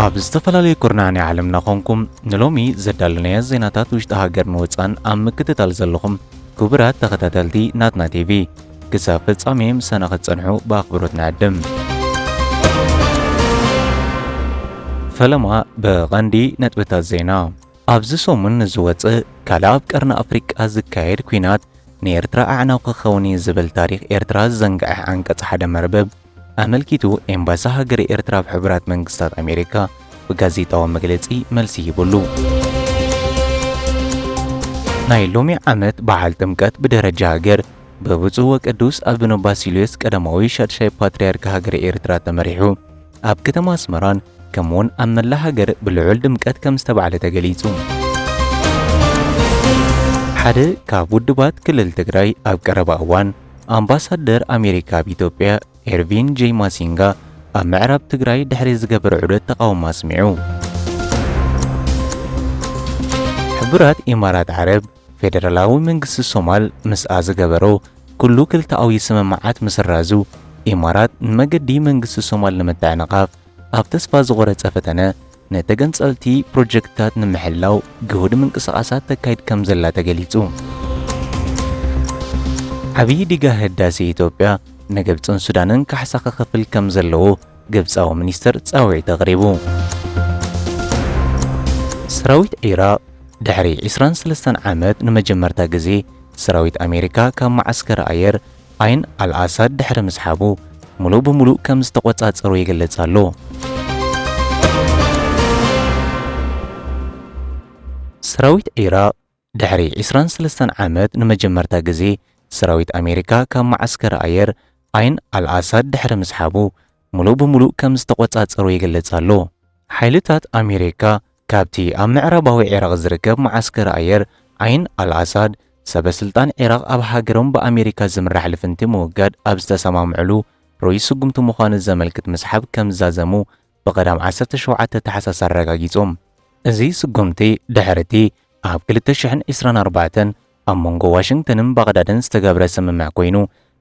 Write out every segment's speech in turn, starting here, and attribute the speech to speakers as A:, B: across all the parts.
A: ኣብ ዝተፈላለዩ ኩርናዓኒ ዓለምና ኮንኩም ንሎሚ ዘዳለናዮ ዜናታት ውሽጢ ሃገር ንወፃን ኣብ ምክትታል ዘለኹም ክቡራት ተኸታተልቲ ናትና ቲቪ ክሳብ ፍጻሜ ምሳና ክትጸንሑ በኣኽብሮት ንዕድም። ፈለማ ብቐንዲ ነጥብታት ዜና ኣብዚ ሰሙን ዝወፅእ ካልእ ኣብ ቀርኒ ኣፍሪቃ ዝካየድ ኩናት ንኤርትራ ኣዕናው ክኸውን ዝብል ታሪክ ኤርትራ ዘንግዐ አንቀጽ ሓደ መርበብ ኣመልኪቱ ኤምባሲ ሃገር ኤርትራ ብሕቡራት መንግስታት ኣሜሪካ ብጋዜጣዊ መግለጺ መልሲ ይብሉ። ናይ ሎሚ ዓመት በዓል ጥምቀት ብደረጃ ሃገር በብፁዕ ወቅዱስ አቡነ ባሲልዮስ ቀዳማዊ ሻድሻይ ፓትርያርክ ሃገር ኤርትራ ተመሪሑ ኣብ ከተማ ኣስመራን ከምኡውን ኣብ መላእ ሃገር ብልዑል ድምቀት ከም ዝተባዕለ ተገሊጹ። ሓደ ካብ ውድባት ክልል ትግራይ ኣብ ቀረባ እዋን ኣምባሳደር ኣሜሪካ ኣብ ኢትዮጵያ ኤርቪን ጄ ማሲንጋ ኣብ ምዕራብ ትግራይ ድሕሪ ዝገበረ ዑደት ተቃውሞ ኣስሚዑ። ሕቡራት ኢማራት ዓረብ ፌደራላዊ መንግስቲ ሶማል ምስኣ ዝገበሮ ኩሉ ክልተኣዊ ስምምዓት ምስራዙ ኢማራት ንመገዲ መንግስቲ ሶማል ንምትዕንቃፍ ኣብ ተስፋ ዝቆረፀ ፈተነ ነተገንጸልቲ ፕሮጀክትታት ንምሕላው ግሁድ ምንቅስቃሳት ተካይድ ከም ዘላ ተገሊጹ። ዓብዪ ዲጋ ህዳሴ ኢትዮጵያ ንግብፅን ሱዳንን ካሕሳ ክኸፍል ከም ዘለዎ ግብፃዊ ሚኒስትር ጻውዒት ኣቕሪቡ። ሰራዊት ኢራቅ ድሕሪ 23 ዓመት ንመጀመርታ ግዜ ሰራዊት ኣሜሪካ ካብ ማዓስከር ኣየር ዓይን አልአሳድ ድሕሪ ምስሓቡ ሙሉእ ብምሉእ ከም ዝተቆጻጸሩ ይገልጽ ኣሎ። ሰራዊት ኢራቅ ድሕሪ 23 ዓመት ንመጀመርታ ግዜ ሰራዊት ኣሜሪካ ካብ ማዓስከር ኣየር ዓይን አልአሳድ ድሕሪ ምስሓቡ ሙሉእ ብምሉእ ከም ዝተቆጻጸሩ ይገልጽ ኣሎ። ሓይልታት ኣሜሪካ ካብቲ ኣብ ምዕራባዊ ኢራቅ ዝርከብ ማዓስከር ኣየር ዓይን አልአሳድ ሰበስልጣን ኢራቅ ኣብ ሃገሮም ብኣሜሪካ ዝምራሕ ልፍንቲ ምውጋድ ኣብ ዝተሰማምዕሉ ሮይ ስጉምቲ ምዃኑ ዘመልክት ምስሓብ ከም ዛዘሙ ብቐዳም 17 ታሕሳስ ኣረጋጊጾም። እዚ ስጉምቲ ድሕርቲ ኣብ 2024 ኣብ መንጎ ዋሽንግተንን ባግዳድን ዝተገብረ ስምምዕ ኮይኑ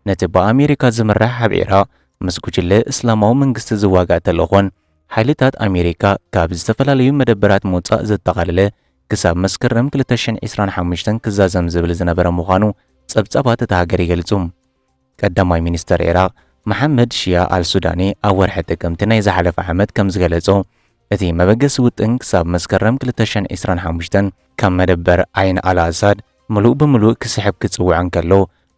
A: ነቲ ብኣሜሪካ ዝምራሕ ኣብ ኢራቅ ምስ ጉጅለ እስላማዊ መንግስቲ ዝዋጋእ ተልእኾን ሓይልታት ኣሜሪካ ካብ ዝተፈላለዩ መደበራት ምውፃእ ዘጠቓለለ ክሳብ መስከረም 2025 ክዛዘም ዝብል ዝነበረ ምዃኑ ጸብጻባት እታ ሃገር ይገልጹ። ቀዳማይ ሚኒስተር ኢራቅ መሐመድ ሺያ አልሱዳኒ ኣብ ወርሒ ጥቅምቲ ናይ ዝሓለፈ ዓመት ከም ዝገለጾ እቲ መበገሲ ውጥን ክሳብ መስከረም 2025 ካብ መደበር ዓይን አልአሳድ ሙሉእ ብምሉእ ክስሕብ ክጽውዕ እንከሎ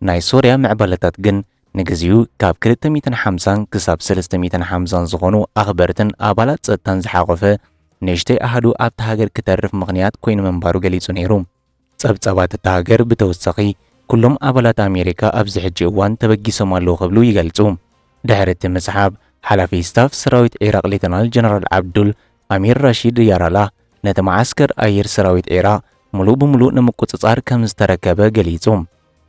A: ናይ ሶርያ ምዕባለታት ግን ንግዚኡ ካብ 250 ክሳብ 350 ዝኾኑ ኣኽበርትን ኣባላት ጸጥታን ዝሓቆፈ ንእሽተይ ኣሃዱ ኣብቲ ሃገር ክተርፍ ምኽንያት ኮይኑ መንባሩ ገሊጹ ነይሩ። ጸብጻባት እታ ሃገር ብተወሳኺ ኩሎም ኣባላት ኣሜሪካ ኣብዚ ሕጂ እዋን ተበጊሶም ኣለዉ ክብሉ ይገልጹ። ድሕሪ እቲ ምስሓብ ሓላፊ ስታፍ ሰራዊት ኢራቅ ሌተናል ጀነራል ዓብዱል አሚር ራሺድ ያራላ ነቲ ማዓስከር ኣየር ሰራዊት ኢራቅ ሙሉእ ብምሉእ ንምቁጽጻር ከም ዝተረከበ ገሊጹ።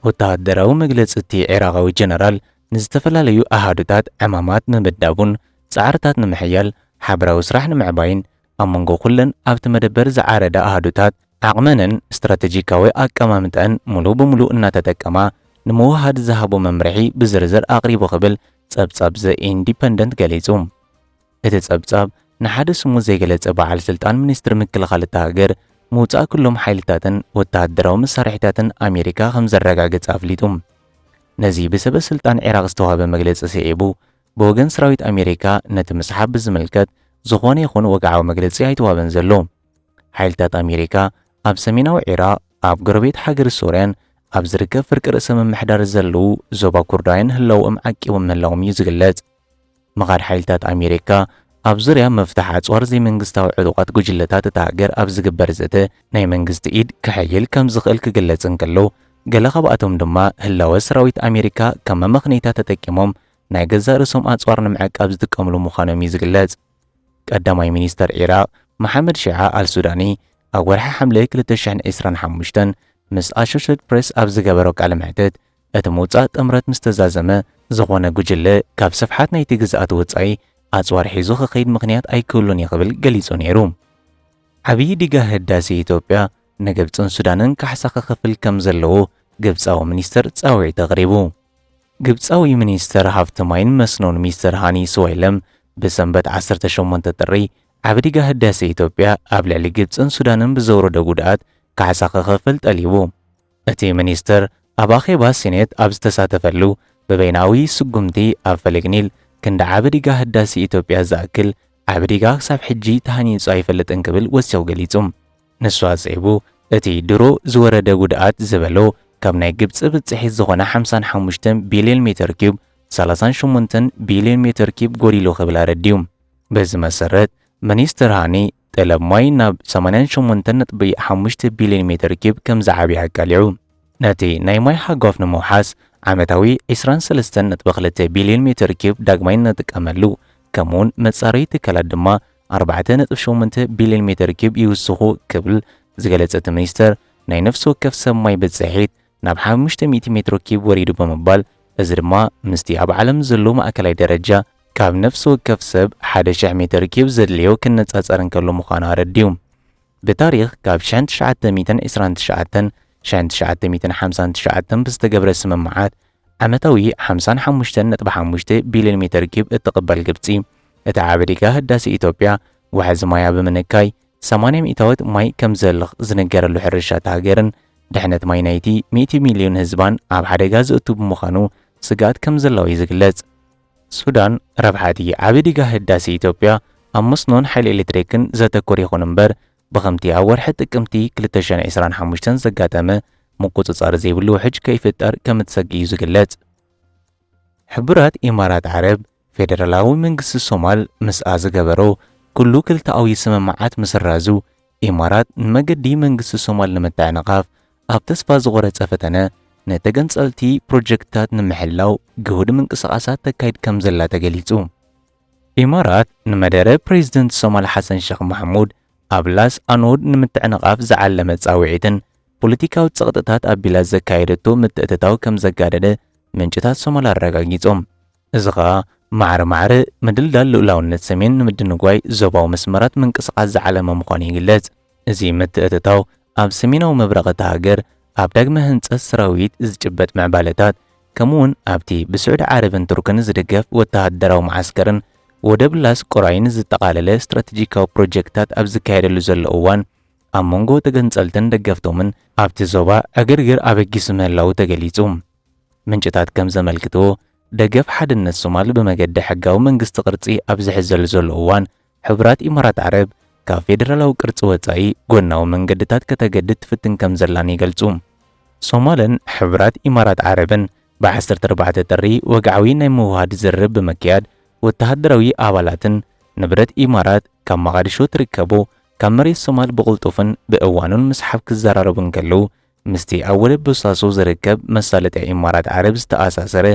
A: ወተሃደራዊ መግለጽቲ ኢራቃዊ ጀነራል ንዝተፈላለዩ ኣሃዱታት ዕማማት ንምዳቡን ጻዕርታት ንምሕያል ሓበራዊ ስራሕ ንምዕባይን ኣብ መንጎ ኩለን ኣብቲ መደበር ዝዓረዳ ኣሃዱታት ዓቕመንን ስትራቴጂካዊ ኣቀማምጠን ሙሉእ ብምሉእ እናተጠቀማ ንምውሃድ ዝሃቦ መምርሒ ብዝርዝር ኣቕሪቡ ክብል ጸብጻብ ዘ ኢንዲፐንደንት ገሊጹ። እቲ ጸብጻብ ንሓደ ስሙ ዘይገለጸ በዓል ስልጣን ሚኒስትር ምክልኻል እታ ሃገር ምውፃእ ኩሎም ሓይልታትን ወተሃደራዊ መሳርሒታትን ኣሜሪካ ከም ዘረጋግጽ ኣፍሊጡ። ነዚ ብሰበስልጣን ኢራቅ ዝተዋህበ መግለጺ ስዒቡ ብወገን ሰራዊት ኣሜሪካ ነቲ ምስሓብ ብዝምልከት ዝኾነ ይኹን ወግዓዊ መግለጺ ኣይተዋህበን ዘሎ። ሓይልታት ኣሜሪካ ኣብ ሰሜናዊ ኢራቅ ኣብ ጎረቤት ሃገር ሶርያን ኣብ ዝርከብ ፍርቂ ርእሰ ምምሕዳር ዘለዉ ዞባ ኩርዳውያን ህላውኦም ዓቂቦም ምህላዎም እዩ ዝግለጽ። ምኻድ ሓይልታት ኣሜሪካ ኣብ ዙርያ መፍታሕ ኣጽዋር ዘይመንግስታዊ ዕጡቓት ጉጅለታት እታ ሃገር ኣብ ዝግበር ዘተ ናይ መንግስቲ ኢድ ክሕይል ከም ዝኽእል ክግለጽ እንከሎ ገለ ካብኣቶም ድማ ህላወ ሰራዊት ኣሜሪካ ከም መመኽነይታት ተጠቂሞም ናይ ገዛ ርእሶም ኣጽዋር ንምዕቃብ ዝጥቀምሉ ምዃኖም እዩ ዝግለጽ። ቀዳማይ ሚኒስተር ኢራቅ መሐመድ ሺዓ አልሱዳኒ ኣብ ወርሒ ሐምለ 2025 ምስ ኣሶሽየትድ ፕሬስ ኣብ ዝገበሮ ቃለ መሕትት እቲ ምውፃእ ጥምረት ምስ ተዛዘመ ዝኾነ ጉጅለ ካብ ስፍሓት ናይቲ ግዝኣት ወጻኢ ኣጽዋር ሒዙ ክኸይድ ምኽንያት ኣይክህሉን ይኽብል ገሊጹ ነይሩ። ዓብዪ ዲጋ ህዳሴ ኢትዮጵያ ንግብፅን ሱዳንን ካሕሳ ክኸፍል ከም ዘለዎ ግብፃዊ ሚኒስትር ጻውዒት ኣቕሪቡ። ግብፃዊ ሚኒስትር ሃብቲ ማይን መስኖን ሚኒስትር ሃኒ ስዋይለም ብሰንበት 18 ጥሪ ዓብዲጋ ህዳሴ ኢትዮጵያ ኣብ ልዕሊ ግብፅን ሱዳንን ብዘውረዶ ጉድኣት ካሕሳ ክኸፍል ጠሊቡ። እቲ ሚኒስትር ኣብ ኣኼባ ሴኔት ኣብ ዝተሳተፈሉ ብበይናዊ ስጉምቲ ኣብ ፈለግ ኒል ክንዲ ዓብዲጋ ህዳሴ ኢትዮጵያ ዝኣክል ዓብዲጋ ክሳብ ሕጂ ተሃኒጹ ኣይፈልጥን ክብል ወሲኹ ገሊጹ። ንሱ ኣጽዒቡ እቲ ድሮ ዝወረደ ጉድኣት ዝበሎ ካብ ናይ ግብፂ ብጽሒት ዝኾነ 55 ቢልዮን ሜትር ኪዩብ 38 ቢልዮን ሜትር ኪዩብ ጎዲሉ ክብል ኣረድዩ። በዚ መሰረት ሚኒስትር ሃኒ ጠለብ ማይ ናብ 88.5 ቢልዮን ሜትር ኪዩብ ከም ዝዓብይ ኣቃሊዑ። ነቲ ናይ ማይ ሓጓፍ ንምውሓስ ዓመታዊ 23.2 ቢልዮን ሜትር ኪዩብ ዳግማይ ንጥቀመሉ ከምኡውን መጻረዪ ትካላት ድማ 4.8 ቢልዮን ሜትር ኪዩብ ይውስኹ ክብል ዝገለጸት ሚኒስተር ናይ ነፍሲ ወከፍ ሰብ ማይ ብጽሒት ናብ 500 ሜትር ኪዩብ ወሪዱ ብምባል እዚ ድማ ምስቲ ኣብ ዓለም ዘሎ ማእከላይ ደረጃ ካብ ነፍሲ ወከፍ ሰብ 1000 ሜትር ኪዩብ ዘድልዮ ክነጻጸር እንከሎ ምዃኑ ኣረድዩ። ብታሪኽ ካብ 1929 1959 ብዝተገብረ ስምምዓት ዓመታዊ 55.5 ቢልዮን ሜትር ኪዩብ እትቕበል ግብፂ እቲ ዓብዲጋ ህዳሴ ኢትዮጵያ ውሕዚ ማያ ብምንካይ 80 ሚእታወት ማይ ከም ዘልኽ ዝነገረሉ ሕርሻት ሃገርን ድሕነት ማይ ናይቲ 100 ሚልዮን ህዝባን ኣብ ሓደጋ ዝእቱ ብምዃኑ ስጋት ከም ዘለዎ ዝግለጽ። ሱዳን ረብሓቲ ዓብዲጋ ህዳሴ ኢትዮጵያ ኣብ መስኖን ሓይሊ ኤሌክትሪክን ዘተኮር ይኹን እምበር ብኸምቲ ኣብ ወርሒ ጥቅምቲ 2025 ዘጋጠመ ምቁፅጻር ዘይብሉ ውሕጅ ከይፍጠር ከም እትሰጊ እዩ ዝግለጽ። ሕቡራት ኢማራት ዓረብ ፌደራላዊ መንግስቲ ሶማል ምስኣ ዝገበሮ ኩሉ ክልተኣዊ ስምምዓት ምስራዙ ኢማራት ንመገዲ መንግስቲ ሶማል ንምትዕንቓፍ ኣብ ተስፋ ዝቖረጸ ፈተነ ነተገንጸልቲ ፕሮጀክትታት ንምሕላው ግሁድ ምንቅስቓሳት ተካይድ ከም ዘላ ተገሊጹ። ኢማራት ንመደረ ፕሬዚደንት ሶማል ሓሰን ሼኽ መሕሙድ ኣብ ላስ ኣኖድ ንምትዕንቓፍ ዝዓለመ ጻውዒትን ፖለቲካዊ ጸቕጥታት ኣቢላ ዘካየደቶ ምትእትታው ከም ዘጋደደ ምንጭታት ሶማል ኣረጋጊጾም። እዚ ኸኣ ማዕረ ምድልዳል ልኡላውነት ሰሜን ንምድንጓይ ዞባዊ መስመራት ምንቅስቓስ ዝዓለመ ምዃኑ ይግለጽ። እዚ ምትእትታው ኣብ ሰሜናዊ ምብራቕ ሃገር ኣብ ዳግመ ህንጸት ሰራዊት ዝጭበጥ ምዕባለታት ከምኡውን ኣብቲ ብስዑድ ዓረብን ቱርክን ዝድገፍ ወተሃደራዊ ማዓስከርን ወደብ ላስ ቆራይን ዘጠቓለለ ስትራቴጂካዊ ፕሮጀክታት ኣብ ዝካየደሉ ዘሎ እዋን ኣብ መንጎ ተገንጸልትን ደገፍቶምን ኣብቲ ዞባ ዕግርግር ኣበጊሱ ምህላው ተገሊጹ። ምንጭታት ከም ዘመልክትዎ ደገፍ ሓድነት ሶማል ብመገዲ ሕጋዊ መንግስቲ ቅርጺ ኣብ ዝሕዘሉ ዘሎ እዋን ሕቡራት ኢማራት ዓረብ ካብ ፌደራላዊ ቅርጺ ወጻኢ ጎናዊ መንገድታት ከተገድድ ትፍትን ከም ዘላን ይገልጹ። ሶማልን ሕቡራት ኢማራት ዓረብን ብ14 ጥሪ ወግዓዊ ናይ ምውሃድ ዝርብ ብምክያድ ወተሃደራዊ ኣባላትን ንብረት ኢማራት ካብ መቓዲሾ ትርከቦ ካብ መሬት ሶማል ብቕልጡፍን ብእዋኑን ምስሓብ ክዘራረቡ እንከለዉ ምስቲ ኣብ ወደብ ቦሳሶ ዝርከብ መሳለጢ ኢማራት ዓረብ ዝተኣሳሰረ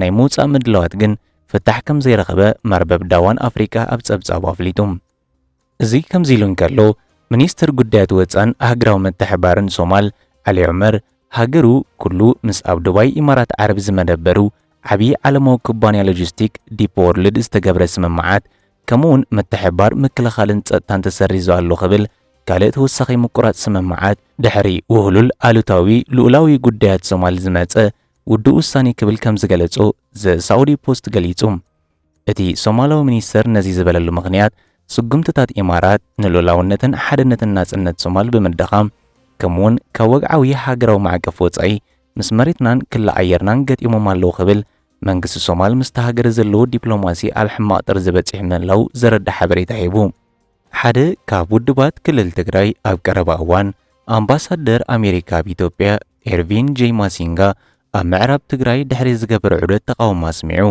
A: ናይ ምውፃእ ምድለዋት ግን ፍታሕ ከም ዘይረኸበ መርበብ ዳዋን ኣፍሪካ ኣብ ጸብጻቡ ኣፍሊጡ። እዚ ከምዚ ኢሉ እንከሎ ሚኒስትር ጉዳያት ወፃን ሃገራዊ ምትሕብባርን ሶማል ዓሊ ዑመር ሃገሩ ኩሉ ምስ ኣብ ዱባይ ኢማራት ዓረብ ዝመደበሩ ዓብዪ ዓለማዊ ኩባንያ ሎጂስቲክ ዲፕ ወርልድ ዝተገብረ ስምምዓት ከምኡውን ምትሕብባር ምክልኻልን ጸጥታን ተሰሪዙ ኣሎ ክብል ካልእ ተወሳኺ ምቁራጽ ስምምዓት ድሕሪ ውህሉል ኣሉታዊ ልኡላዊ ጉዳያት ሶማል ዝመጸ ውድእ ውሳኔ ክብል ከም ዝገለጾ ዘሳዑዲ ፖስት ገሊጹ። እቲ ሶማላዊ ሚኒስተር ነዚ ዝበለሉ ምኽንያት ስጉምትታት ኢማራት ንልኡላውነትን ሓድነትን ናጽነት ሶማል ብምድኻም ከምኡውን ካብ ወግዓዊ ሃገራዊ ማዕቀፍ ወጻኢ ምስ መሬትናን ክለኣየርናን ገጢሞም ኣለዉ ክብል መንግስቲ ሶማል ምስ ሃገር ዘለዎ ዲፕሎማሲ ኣብ ሕማቕ ጥር ዝበጽሕ ምህላው ዘረዳሕ ሓበሬታ ሂቡ። ሓደ ካብ ውድባት ክልል ትግራይ ኣብ ቀረባ እዋን ኣምባሳደር ኣሜሪካ ኣብ ኢትዮጵያ ኤርቪን ጄ ማሲንጋ ኣብ ምዕራብ ትግራይ ድሕሪ ዝገበረ ዑደት ተቃውሞ ኣስሚዑ።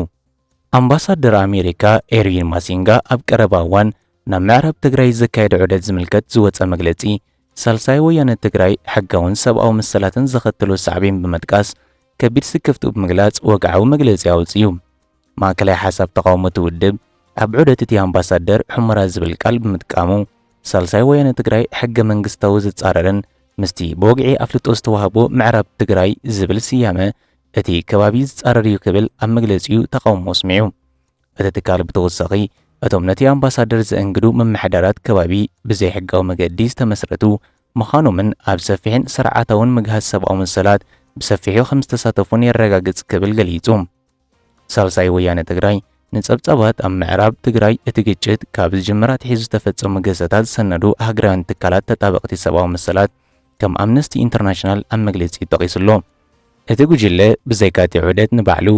A: ኣምባሳደር ኣሜሪካ ኤርቪን ማሲንጋ ኣብ ቀረባ እዋን ናብ ምዕራብ ትግራይ ዘካየደ ዑደት ዝምልከት ዝወፀ መግለጺ ሳልሳይ ወያነ ትግራይ ሕጋውን ሰብኣዊ መሰላትን ዘኸተሎ ሳዕቤን ብምጥቃስ ከቢድ ስክፍቱ ብምግላጽ ወግዓዊ መግለጺ ኣውፅዩ። ማእከላይ ሓሳብ ተቃውሞ ትውድብ ኣብ ዑደት እቲ ኣምባሳደር ሑመራ ዝብል ቃል ብምጥቃሙ ሳልሳይ ወያነ ትግራይ ሕገ መንግስታዊ ዝጻረረን ምስቲ ብወግዒ ኣፍልጦ ዝተዋህቦ ምዕራብ ትግራይ ዝብል ስያመ እቲ ከባቢ ዝጻረር እዩ ክብል ኣብ መግለጺኡ ተቃውሞ ኣስሚዑ። እቲ ትካል ብተወሳኺ እቶም ነቲ ኣምባሳደር ዘእንግዱ መምሕዳራት ከባቢ ብዘይ ሕጋዊ መገዲ ዝተመስረቱ ምዃኖምን ኣብ ሰፊሕን ስርዓታውን ምግሃዝ ሰብኣዊ መሰላት ብሰፊሑ ከም ዝተሳተፉን የረጋግጽ ክብል ገሊጹ። ሳልሳይ ወያነ ትግራይ ንጸብጻባት ኣብ ምዕራብ ትግራይ እቲ ግጭት ካብ ዝጅምራት ሒዙ ዝተፈጸሙ ገዛታት ዝሰነዱ ሃገራውያን ትካላት ተጣበቕቲ ሰብኣዊ መሰላት ከም ኣምነስቲ ኢንተርናሽናል ኣብ መግለጺ ጠቒሱሎ። እቲ ጉጅለ ብዘይካቲ ዑደት ንባዕሉ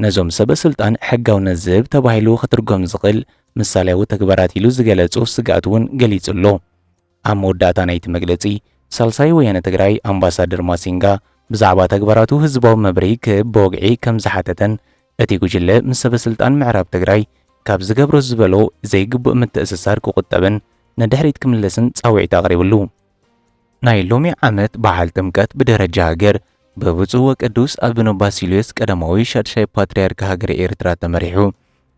A: ነዞም ሰበስልጣን ሕጋውነት ዝህብ ተባሂሉ ክትርጎም ዝኽእል ምሳሌያዊ ተግባራት ኢሉ ዝገለጹ ስጋኣት እውን ገሊጹሎ። ኣብ መወዳእታ ናይቲ መግለጺ ሳልሳይ ወያነ ትግራይ ኣምባሳደር ማሲንጋ ብዛዕባ ተግባራቱ ህዝባዊ መብረሂ ክህብ ብወግዒ ከም ዝሓተተን እቲ ጉጅለ ምስ ሰበስልጣን ምዕራብ ትግራይ ካብ ዝገብሮ ዝበሎ ዘይግቡእ ምትእስሳር ክቁጠብን ንድሕሪት ክምለስን ጻውዒት ኣቕሪቡሉ። ናይ ሎሚ ዓመት በዓል ጥምቀት ብደረጃ ሃገር ብብፁዕ ወቅዱስ ኣቡነ ባሲልዮስ ቀዳማዊ ሻድሻይ ፓትርያርክ ሃገረ ኤርትራ ተመሪሑ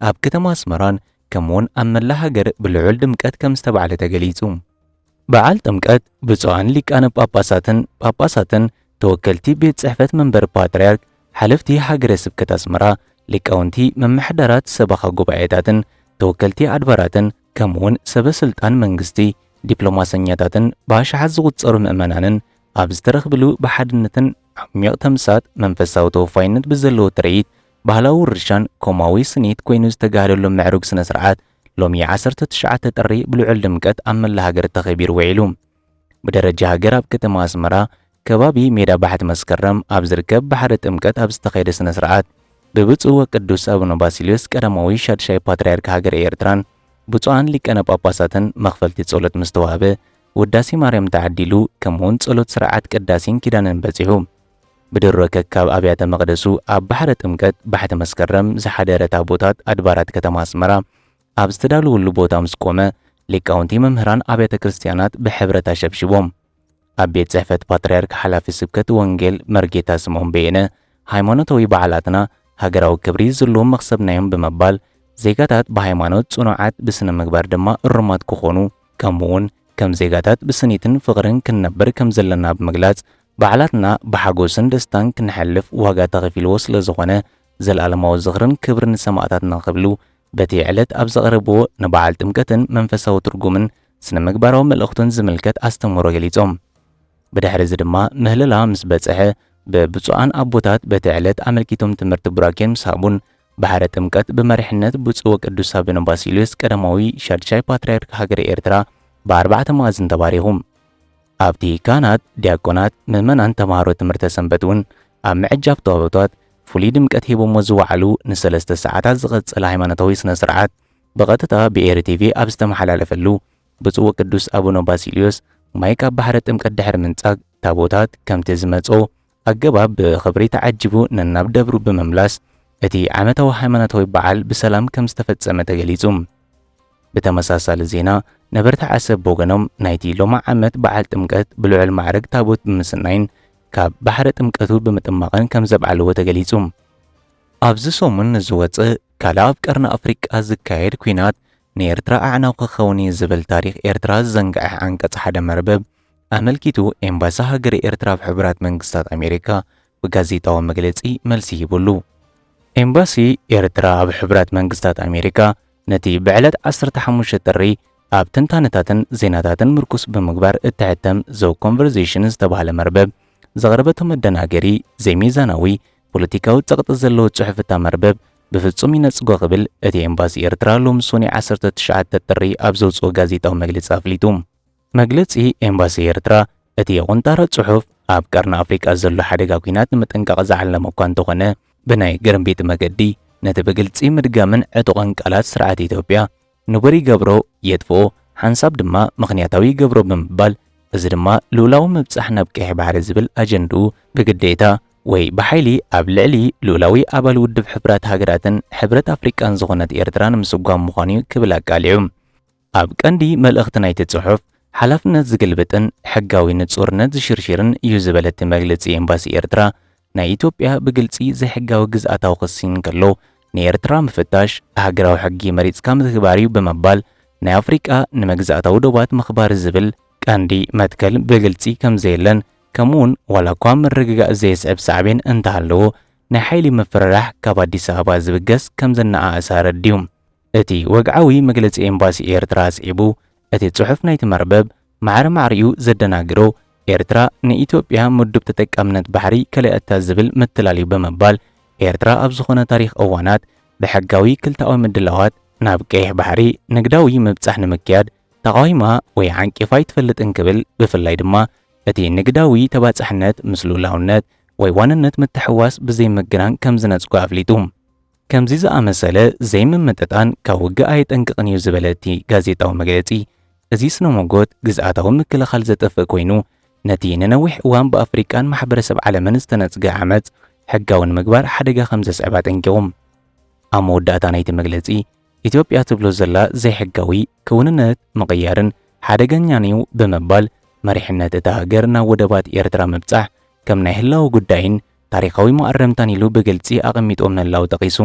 A: ኣብ ከተማ ኣስመራን ከምኡውን ኣብ መላእ ሃገር ብልዑል ድምቀት ከም ዝተባዕለ ተገሊጹ። በዓል ጥምቀት ብፁዓን ሊቃነ ጳጳሳትን ተወከልቲ ቤት ጽሕፈት መንበሪ ፓትርያርክ ሓለፍቲ ሃገረ ስብከት ኣስመራ ሊቃውንቲ መምሕዳራት ሰበኻ ጉባኤታትን ተወከልቲ ኣድባራትን ከምኡውን ሰበስልጣን መንግስቲ ዲፕሎማሰኛታትን ብኣሽሓት ዝቝጸሩ ምእመናንን ኣብ ዝተረኽብሉ ብሓድነትን ዓሚቕ ተምሳጥ መንፈሳዊ ተወፋይነት ብዘለዎ ትርኢት ባህላዊ ውርሻን ኮማዊ ስኒት ኮይኑ ዝተጋሃደሉ ምዕሩግ ስነ ስርዓት ሎሚ 19 ጥሪ ብልዑል ድምቀት ኣብ መላእ ሃገር ተኸቢሩ ውዒሉ። ብደረጃ ሃገር ኣብ ከተማ ኣስመራ ከባቢ ሜዳ ባሕቲ መስከረም ኣብ ዝርከብ ባሕረ ጥምቀት ኣብ ዝተኻየደ ስነ ስርዓት ብብፁዕ ወቅዱስ ኣቡነ ባሲልዮስ ቀዳማዊ ሻድሻይ ፓትርያርክ ሃገረ ኤርትራን ብፁዓን ሊቃነ ጳጳሳትን መኽፈልቲ ጸሎት ምስ ተዋህበ ውዳሴ ማርያም ተዓዲሉ ከምኡውን ጸሎት ስርዓት ቅዳሴን ኪዳንን በጺሑ ብድሮ ከካብ ኣብያተ መቕደሱ ኣብ ባሕረ ጥምቀት ባሕቲ መስከረም ዝሓደረ ታቦታት ኣድባራት ከተማ ኣስመራ ኣብ ዝተዳለወሉ ቦታ ምስ ቆመ ሊቃውንቲ መምህራን ኣብያተ ክርስቲያናት ብሕብረት ኣሸብሽቦም። ኣብ ቤት ጽሕፈት ፓትርያርክ ሓላፊ ስብከት ወንጌል መርጌታ ስምዖን በየነ ሃይማኖታዊ በዓላትና ሃገራዊ ክብሪ ዘለዎም መኽሰብናዮም ብምባል ዜጋታት ብሃይማኖት ጽኑዓት ብስነ ምግባር ድማ እሩማት ክኾኑ ከምኡውን ከም ዜጋታት ብስኒትን ፍቕርን ክንነብር ከም ዘለና ብምግላጽ በዓላትና ብሓጎስን ደስታን ክንሐልፍ ዋጋ ተኸፊልዎ ስለ ዝኾነ ዘለኣለማዊ ዝኽርን ክብርን ሰማዕታትና ክብሉ በቲ ዕለት ኣብ ዘቕረብዎ ንበዓል ጥምቀትን መንፈሳዊ ትርጉምን ስነ ምግባራዊ መልእኽቱን ዝምልከት ኣስተምህሮ ገሊጾም። ብድሕሪ እዚ ድማ ምህልላ ምስ በጽሐ ብብፁዓን ኣቦታት በቲ ዕለት ኣመልኪቶም ትምህርቲ ቡራኬን ምስ ሃቡን ባሕረ ጥምቀት ብመሪሕነት ብፁዕ ወቅዱስ ኣቡነ ባሲልዮስ ቀዳማዊ ሻድሻይ ፓትርያርክ ሃገረ ኤርትራ ብኣርባዕተ መኣዝን ተባሪኹም። ኣብቲ ካህናት፣ ዲያቆናት፣ ምእመናን ተምሃሮ ትምህርተ ሰንበት እውን ኣብ ምዕጃብ ታቦታት ፍሉይ ድምቀት ሂቦሞ ዝወዓሉ ን3 ሰዓታት ዝቐጸለ ሃይማኖታዊ ስነ ስርዓት ብቐጥታ ብኤርቲቪ ኣብ ዝተመሓላለፈሉ ብፁዕ ወቅዱስ ኣቡነ ባሲልዮስ ማይ ካብ ባሕረ ጥምቀት ድሕሪ ምንጻግ ታቦታት ከምቲ ዝመጾ ኣገባብ ብኽብሪ ተዓጂቡ ነናብ ደብሩ ብምምላስ እቲ ዓመታዊ ሃይማኖታዊ በዓል ብሰላም ከም ዝተፈጸመ ተገሊጹ። ብተመሳሳሊ ዜና ነበርቲ ዓሰብ ብወገኖም ናይቲ ሎማ ዓመት በዓል ጥምቀት ብልዑል ማዕረግ ታቦት ብምስናይን ካብ ባሕረ ጥምቀቱ ብምጥማቕን ከም ዘብዓልዎ ተገሊጹ። ኣብዚ ሰሙን ዝወፅእ ካልእ ኣብ ቀርኒ ኣፍሪቃ ዝካየድ ኩናት ንኤርትራ ኣዕናው ክኸውን ዝብል ታሪክ ኤርትራ ዝዘንግዐ አንቀጽ ሓደ መርበብ ኣመልኪቱ ኤምባሲ ሃገረ ኤርትራ ኣብ ሕቡራት መንግስታት ኣሜሪካ ብጋዜጣዊ መግለጺ መልሲ ሂቡሉ። ኤምባሲ ኤርትራ ኣብ ሕቡራት መንግስታት ኣሜሪካ ነቲ ብዕለት 15 ጥሪ ኣብ ትንታነታትን ዜናታትን ምርኩስ ብምግባር እትሕተም ዘው ኮንቨርሴሽን ዝተባህለ መርበብ ዘቕረበቶ መደናገሪ ዘይሚዛናዊ ፖለቲካዊ ጸቕጢ ዘለዎ ጽሑፍ እታ መርበብ ብፍጹም ይነጽጎ ክብል እቲ ኤምባሲ ኤርትራ ሎሚ ሰኔ 19 ጥሪ ኣብ ዘውፅኦ ጋዜጣዊ መግለጺ ኣፍሊጡ። መግለጺ ኤምባሲ ኤርትራ እቲ የቆንጣረ ጽሑፍ ኣብ ቀርኒ ኣፍሪቃ ዘሎ ሓደጋ ኩናት ንምጥንቃቕ ዝዓለመ እኳ እንተኾነ ብናይ ገርምቤት መገዲ ነቲ ብግልጺ ምድጋምን ዕጡቕን ቃላት ስርዓት ኢትዮጵያ ንቡር ገብሮ የጥፍኦ ሓንሳብ ድማ ምኽንያታዊ ገብሮ ብምባል እዚ ድማ ልኡላዊ ምብጻሕ ናብ ቀይሕ ባሕሪ ዝብል ኣጀንድኡ ብግዴታ ወይ ብሓይሊ ኣብ ልዕሊ ልኡላዊ ኣባል ውድብ ሕቡራት ሃገራትን ሕብረት ኣፍሪቃን ዝኾነት ኤርትራ ንምስጓም ምዃኑ ክብል ኣቃሊዑ። ኣብ ቀንዲ መልእኽቲ ናይቲ ጽሑፍ ሓላፍነት ዝገልብጥን ሕጋዊ ንጹርነት ዝሽርሽርን እዩ ዝበለት መግለጺ ኤምባሲ ኤርትራ ናይ ኢትዮጵያ ብግልጺ ዘይሕጋዊ ግዝኣታዊ ክሲ እንከሎ ንኤርትራ ምፍታሽ ሃገራዊ ሕጊ መሪጽካ ምትግባር እዩ ብምባል ናይ ኣፍሪቃ ንመግዛእታዊ ዶባት ምኽባር ዝብል ቀንዲ መትከል ብግልጺ ከም ዘየለን ከምኡውን ዋላ እኳ ምርግጋእ ዘየስዕብ ሳዕቤን እንተሃለዎ ናይ ሓይሊ ምፍርራሕ ካብ ኣዲስ ኣበባ ዝብገስ ከም ዘነኣእሳ ረድዩ። እቲ ወግዓዊ መግለጺ ኤምባሲ ኤርትራ ኣጽዒቡ እቲ ጽሑፍ ናይቲ መርበብ ማዕረ ማዕሪኡ ዘደናግሮ ኤርትራ ንኢትዮጵያ ምዱብ ተጠቃምነት ባሕሪ ከለአታ ዝብል ምትላልዩ ብምባል ኤርትራ ኣብ ዝኾነ ታሪኽ እዋናት ብሕጋዊ ክልታዊ ምድላዋት ናብ ቀይሕ ባሕሪ ንግዳዊ ምብጻሕ ንምክያድ ተቃዊማ ወይ ዓንቂፋ ይትፈልጥን ክብል ብፍላይ ድማ እቲ ንግዳዊ ተባጻሕነት ምስ ልኡላውነት ወይ ዋንነት ምትሕዋስ ብዘይ ምግናን ከም ዝነጽጎ ኣፍሊጡ ከምዚ ዝኣመሰለ ዘይምምጥጣን ካብ ውግእ ኣይጠንቅቕን እዩ ዝበለ እቲ ጋዜጣዊ መግለጺ እዚ ስነመጎት ግዝኣታዊ ምክልኻል ዘጠፍእ ኮይኑ ነቲ ንነዊሕ እዋን ብኣፍሪቃን ማሕበረሰብ ዓለምን ዝተነጽገ ዓመፅ ሕጋውን ምግባር ሓደጋ ከም ዘስዕባ ጠንቂቖም ኣብ መወዳእታ ናይቲ መግለጺ ኢትዮጵያ ትብሎ ዘላ ዘይሕጋዊ ክውንነት ምቕያርን ሓደገኛን እዩ ብምባል መሪሕነት እታ ሃገር ናብ ወደባት ኤርትራ ምብጻሕ ከም ናይ ህላዊ ጉዳይን ታሪኻዊ መኣረምታን ኢሉ ብግልጺ ኣቐሚጦም ምህላው ጠቒሱ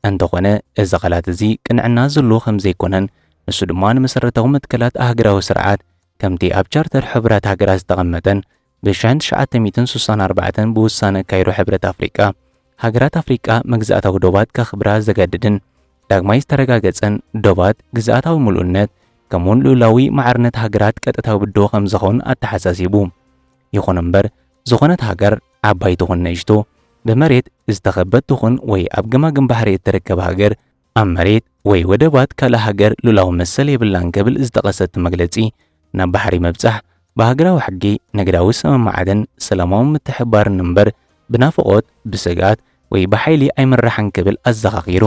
A: እንተኾነ እዚ ቃላት እዚ ቅንዕና ዘሎ ከም ዘይኮነን ንሱ ድማ ንመሰረታዊ መትከላት ሃገራዊ ስርዓት ከምቲ ኣብ ቻርተር ሕብራት ሃገራት ዝተቐመጠን ብ1964 ብውሳነ ካይሮ ሕብረት ኣፍሪቃ ሃገራት ኣፍሪቃ መግዛእታዊ ዶባት ከኽብራ ዘገድድን ዳግማይ ዝተረጋገጸን ዶባት ግዝኣታዊ ምሉእነት ከምውን ልኡላዊ ማዕርነት ሃገራት ቀጥታዊ ብዶ ከም ዝኾን ኣተሓሳሲቡ ይኹን እምበር ዝኾነት ሃገር ዓባይ ትኹን ንእሽቶ ብመሬት ዝተኸበት ትኹን ወይ ኣብ ገማግም ባሕሪ እትርከብ ሃገር ኣብ መሬት ወይ ወደባት ካልእ ሃገር ልኡላዊ መሰል የብላን ክብል ዝተቐሰት መግለጺ ናብ ባሕሪ መብጻሕ ብሃገራዊ ሕጊ ንግዳዊ ስምምዓትን ሰላማዊ ምትሕብባርን እምበር ብናፍቖት ብስጋት ወይ ብሓይሊ ኣይምራሕን ክብል ኣዘኻኺሩ